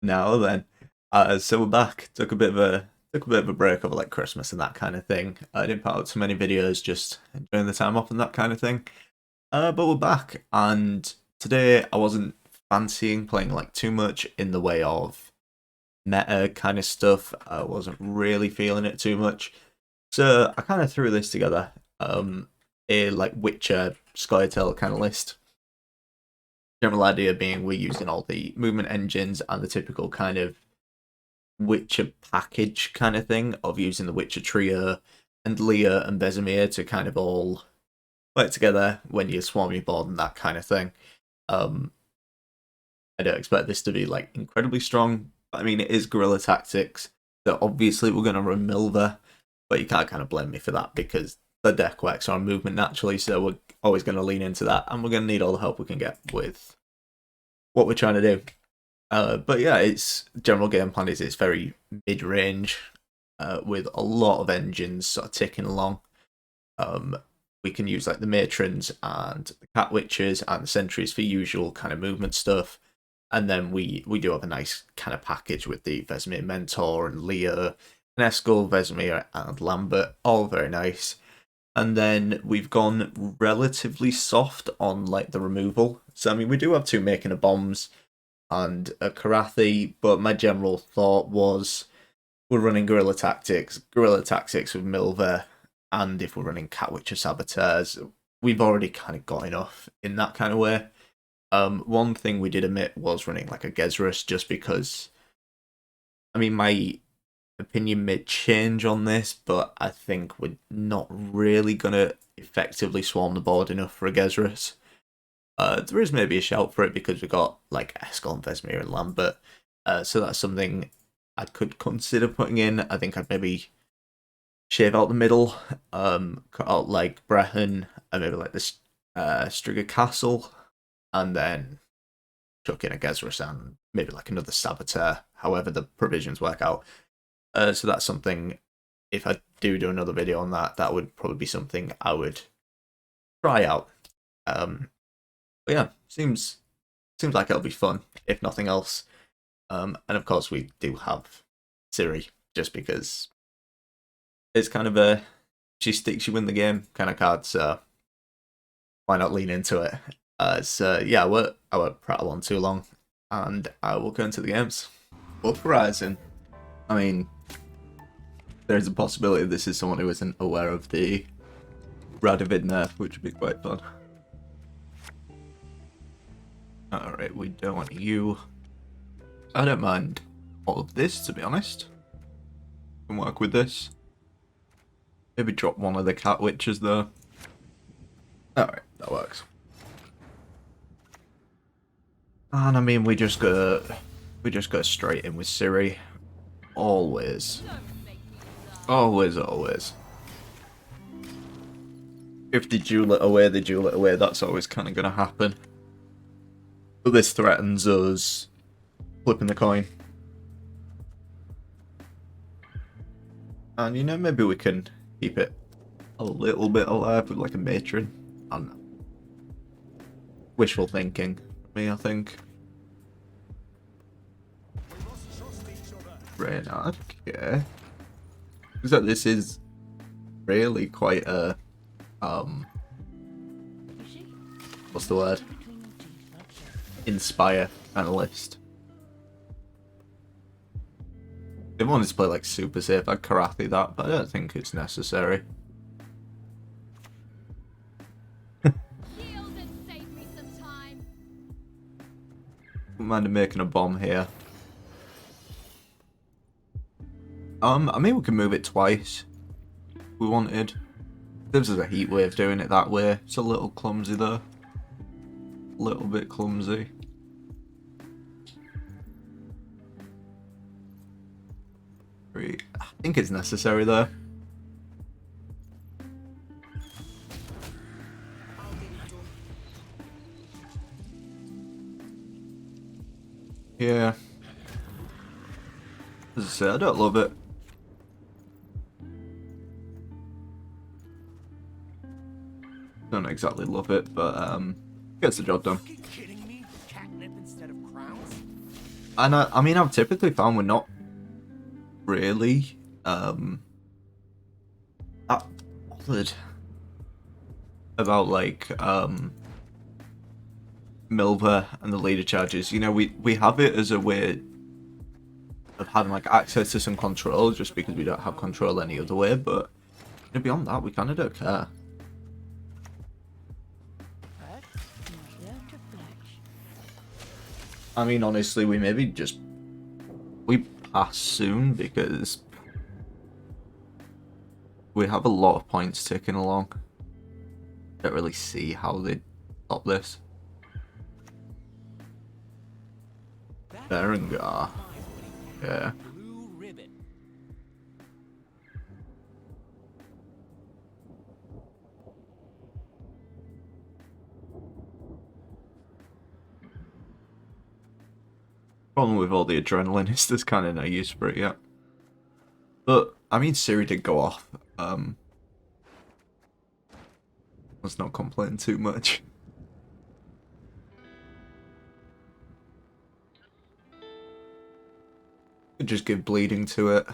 Now then, so we're back. Took a bit of a break over like Christmas and that kind of thing. I didn't put out too many videos, just enjoying the time off and that kind of thing. But we're back, and today I wasn't fancying playing like too much in the way of meta kind of stuff. I wasn't really feeling it too much, so I kind of threw this together. A like Witcher Skytale kind of list. General idea being we're using all the movement engines and the typical kind of Witcher package kind of thing of using the Witcher trio and Leah and Vesemir to kind of all work together when you swarm your board and that kind of thing. Um, I don't expect this to be like incredibly strong, but I mean it is guerrilla tactics. So obviously we're going to run Milver, but you can't kind of blame me for that because the deck works on movement naturally, so we're always going to lean into that, and we're going to need all the help we can get with what we're trying to do. But yeah, its general game plan is it's very mid-range, with a lot of engines sort of ticking along. We can use like the matrons and the cat witches and the sentries for usual kind of movement stuff, and then we do have a nice kind of package with the Vesemir Mentor and Leah, and Eskel, Vesemir and Lambert, all very nice. And then we've gone relatively soft on like the removal. So I mean we do have two making of bombs and a Karathi, but my general thought was we're running guerrilla tactics with Milver, and if we're running Catwitcher Saboteurs, we've already kind of got enough in that kind of way. One thing we did omit was running like a Gezrus, just because, I mean, my opinion may change on this, but I think we're not really going to effectively swarm the board enough for a Gezrus. There is maybe a shout for it because we've got like Eskel and Vesemir and Lambert, so that's something I could consider putting in. I think I'd maybe shave out the middle, cut out like Brehen and maybe like this Striga Castle, and then chuck in a Gezrus and maybe like another Saboteur, however the provisions work out. So that's something, if I do another video on that, that would probably be something I would try out. But yeah, seems like it'll be fun, if nothing else. And of course we do have Ciri, just because it's kind of a she sticks you in the game kind of card, so why not lean into it? So yeah, I won't prattle on too long, and I will go into the games. Uprising. I mean, there's a possibility this is someone who isn't aware of the Radovid nerf, which would be quite fun. Alright, we don't want you. I don't mind all of this, to be honest. Can work with this. Maybe drop one of the cat witches though. Alright, that works. And I mean we just go straight in with Ciri. Always. Always. If they duel it away, that's always kinda gonna happen. But this threatens us flipping the coin. And you know, maybe we can keep it a little bit alive with like a matron. I don't know. Wishful thinking for me, I think. Brehen, okay. Except this is really quite a what's the word? Inspire kind of list. If I wanted to play like super safe, I'd Karathi that, but I don't think it's necessary. Wouldn't mind making a bomb here. I mean we can move it twice if we wanted. Gives us a heat wave doing it that way. It's a little clumsy though. A little bit clumsy. I think it's necessary though. Yeah. As I say, I don't love it. Don't exactly love it, but gets the job done. Are you kidding me? Catnip instead of crowns? And I mean, I've typically found we're not really that bothered about like Milver and the leader charges. You know, we have it as a way of having like access to some control, just because we don't have control any other way. But beyond that, we kind of don't care. I mean, honestly, we maybe just we pass soon because we have a lot of points ticking along. Don't really see how they stop this. Berengar. Yeah. Problem with all the adrenaline is there's kind of no use for it yet. But, I mean, Siri did go off. Let's not complain too much. Could just give bleeding to it.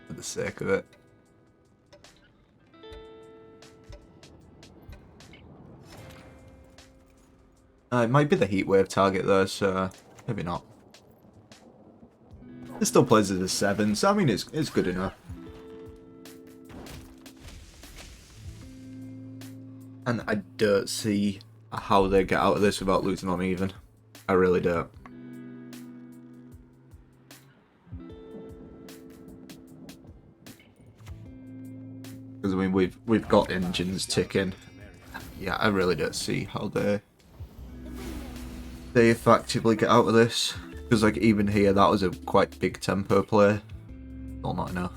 For the sake of it. It might be the heatwave target though, so maybe not. It still plays as a 7, so I mean it's good enough. And I don't see how they get out of this without losing on even. I really don't. Because I mean we've got engines ticking. Yeah, I really don't see how they effectively get out of this. Because like even here that was a quite big tempo play. Still not enough.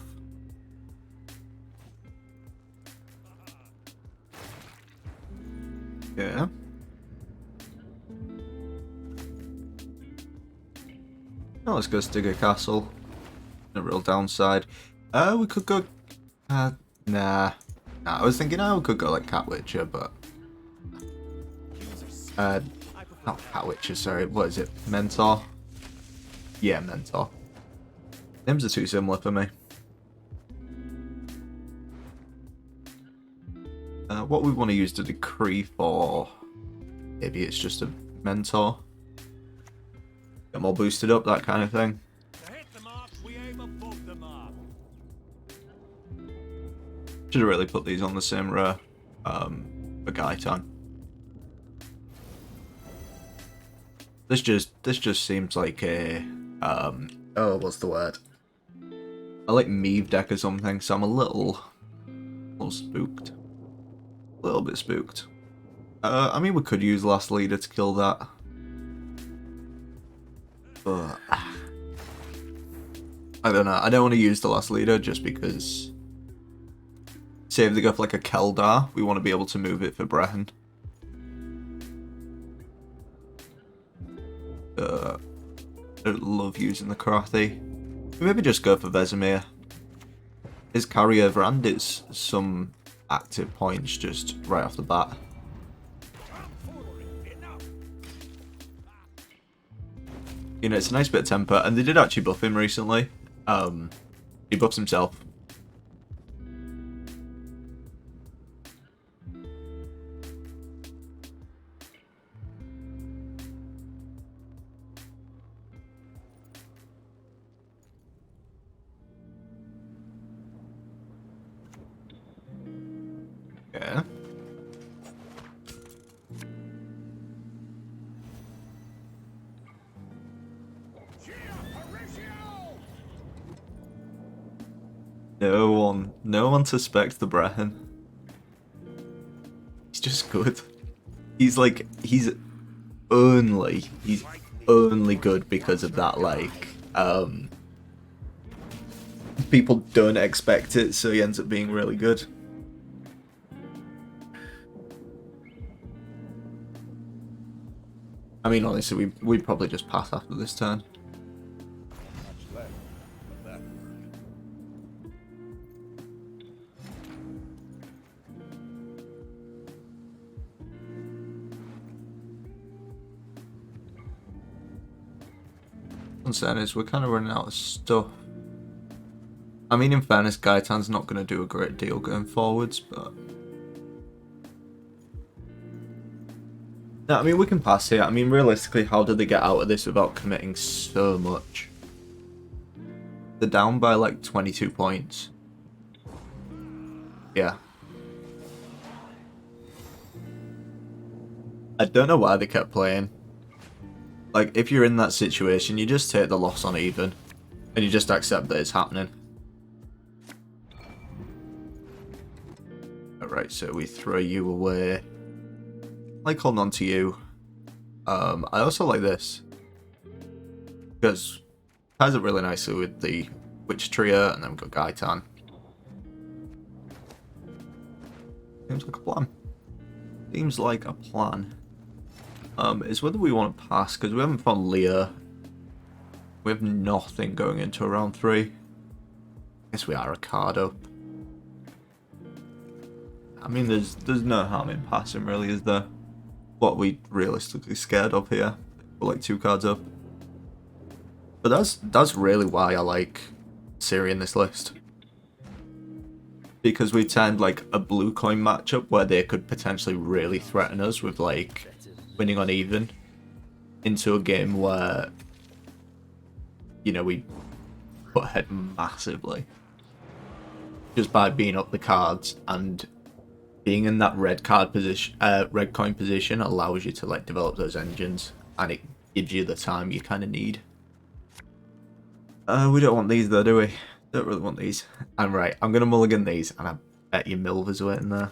Yeah. Now let's go Stigger Castle. No real downside. We could go... Nah. I was thinking we could go like Cat Witcher, but... not Cat Witcher, sorry. What is it? Mentor? Yeah, Mentor. Names are too similar for me. What we want to use the decree for... Maybe it's just a Mentor. Get more boosted up, that kind of thing. Should have really put these on the same row for Gaetan. This just seems like a oh, what's the word? I like Meave deck or something, so I'm a little spooked. A little bit spooked. I mean we could use Last Leader to kill that. But I don't know, I don't want to use the Last Leader just because say if they go for like a Keldar, we want to be able to move it for Brehen. I don't love using the Karathi. Maybe just go for Vesemir. His carryover and it's some active points just right off the bat. You know, it's a nice bit of temper, and they did actually buff him recently. He buffs himself. Yeah. No one suspects the Brehen. He's just good. He's only good because of that, like, people don't expect it, so he ends up being really good. I mean, honestly, we'd probably just pass after this turn. concern is we're kind of running out of stuff. I mean, in fairness, Gaetan's not going to do a great deal going forwards, but... No, I mean, we can pass here. I mean, realistically, how did they get out of this without committing so much? They're down by, like, 22 points. Yeah. I don't know why they kept playing. Like, if you're in that situation, you just take the loss on even. And you just accept that it's happening. Alright, so we throw you away. I like holding on to you. I also like this. Because it ties up really nicely with the Witch Trio, and then we've got Gaetan. Seems like a plan. Seems like a plan. Is whether we want to pass, because we haven't found Leah. We have nothing going into round 3. I guess we are a card up. I mean, there's no harm in passing, really, is there? What we realistically scared of here. We're like 2 cards up. But that's really why I like Siri in this list. Because we turned like a blue coin matchup where they could potentially really threaten us with like winning on even into a game where, you know, we put ahead massively. Just by being up the cards, and being in that red card position, red coin position allows you to like develop those engines, and it gives you the time you kind of need. We don't want these though, do we? Don't really want these. I'm right. I'm gonna mulligan these, and I bet you Milver's waiting there.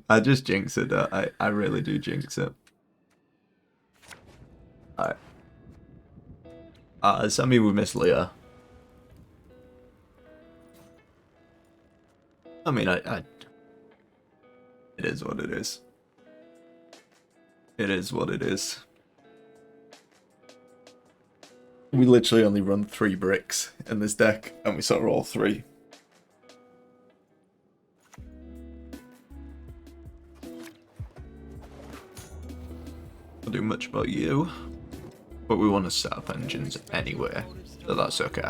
I just jinx it. I really do jinx it. Alright. Does that mean we miss Leah? I mean, it is what it is. It is what it is. We literally only run 3 bricks in this deck, and we saw all 3. I'll do much about you, but we want to set up engines anyway, so that's okay.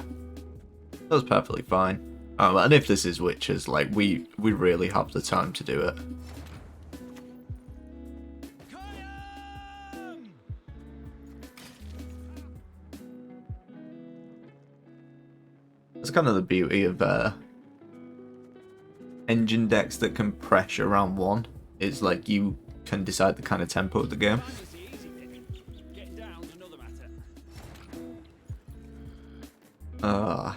That's perfectly fine. And if this is witches, like we really have the time to do it. That's kind of the beauty of engine decks that can pressure round 1. Is like you can decide the kind of tempo of the game.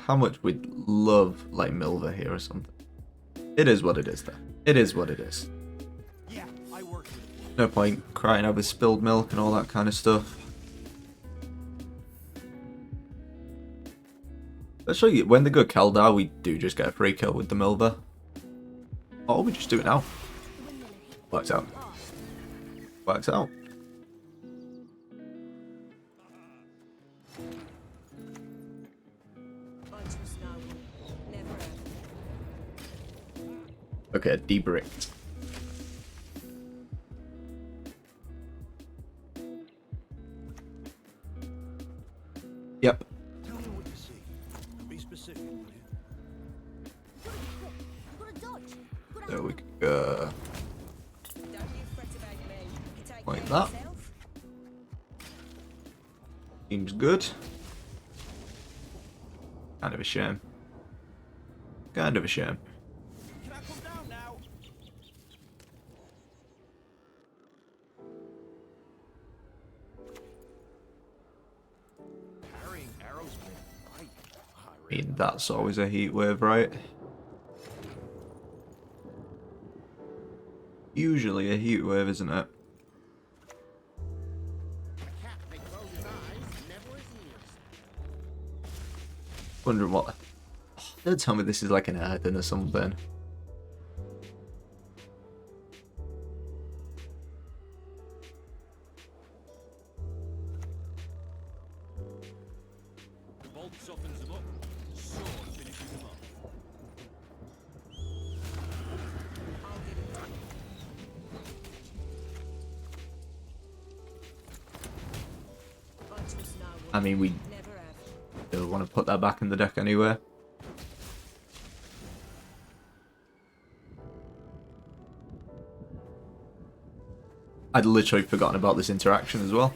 How much we'd love like Milver here or something. It is what it is though. It is what it is. No point crying over spilled milk and all that kind of stuff. Especially when they go Keldar, we do just get a free kill with the Milver. Or we just do it now. Works out. Works out. Okay, debricked. Yep. Tell me what you see. Be specific, will you? There we go. Like that. Seems good. Kind of a shame. Kind of a shame. Can I come down now? Carrying arrows for fight. I mean, that's always a heat wave, right? Usually a heat wave, isn't it? Wondering what. Don't tell me this is like an Eden or something. The bolt softens them up. Sword finishes them off. I mean, we don't want to put that back in the deck anyway. I'd literally forgotten about this interaction as well.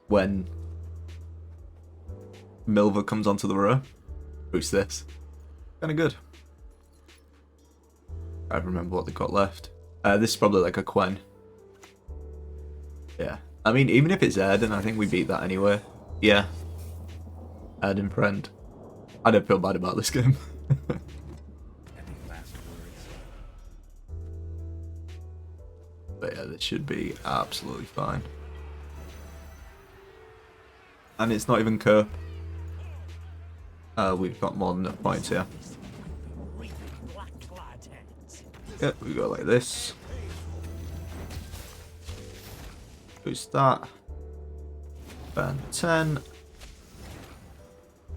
When Milva comes onto the row, boost this. Kind of good. I remember what they got left. This is probably like a Gwen. Yeah. I mean, even if it's Erden, I think we beat that anyway. Yeah. Erden Friend. I don't feel bad about this game. But yeah, this should be absolutely fine. And it's not even Kerp. We've got more than enough points here. Yep, we go like this. Boost that. Burn 10.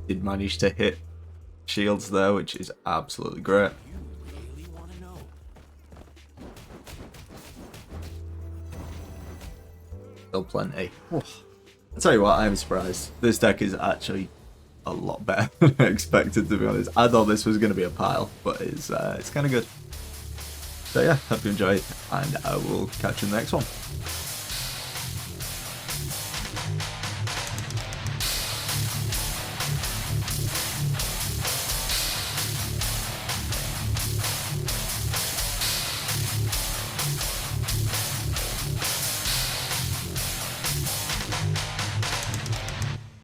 Did manage to hit shields there, which is absolutely great. Still plenty. I'll tell you what, I am surprised. This deck is actually a lot better than I expected, to be honest. I thought this was going to be a pile, but it's kind of good. So yeah, hope you enjoyed, and I will catch you in the next one.